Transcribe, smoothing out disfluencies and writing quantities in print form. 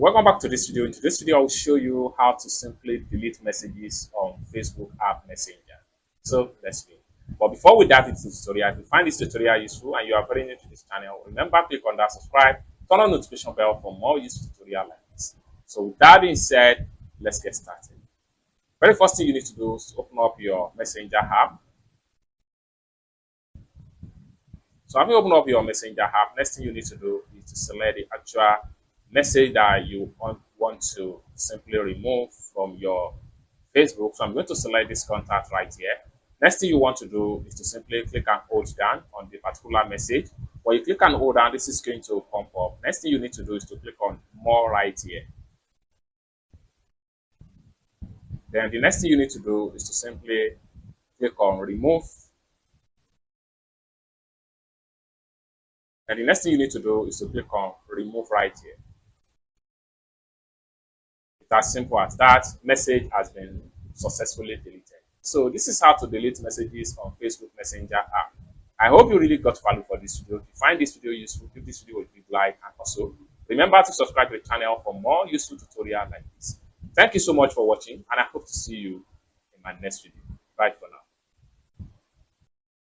Welcome back to this video. In today's video, I will show you how to simply delete messages on Facebook app Messenger. So let's begin. But before we dive into the tutorial, if you find this tutorial useful and you are very new to this channel, remember click on that subscribe, turn on notification bell for more useful tutorial like this. So with that being said, let's get started. Very first thing you need to do is to open up your Messenger app. So having opened up your Messenger app, next thing you need to do is to select the actual message that you want to simply remove from your Facebook. So I'm going to select this contact right here. Next thing you want to do is to simply click and hold down on the particular message. When you click and hold down, this is going to pop up. Next thing you need to do is to click on more right here. Then the next thing you need to do is to simply click on remove. And the next thing you need to do is to click on remove right here. It's as simple as that. Message has been successfully deleted. So this is how to delete messages on Facebook Messenger app. I hope you really got value for this video. If you find this video useful, give this video a big like, and also remember to subscribe to the channel for more useful tutorials like this. Thank you so much for watching, and I hope to see you in my next video. Bye for now.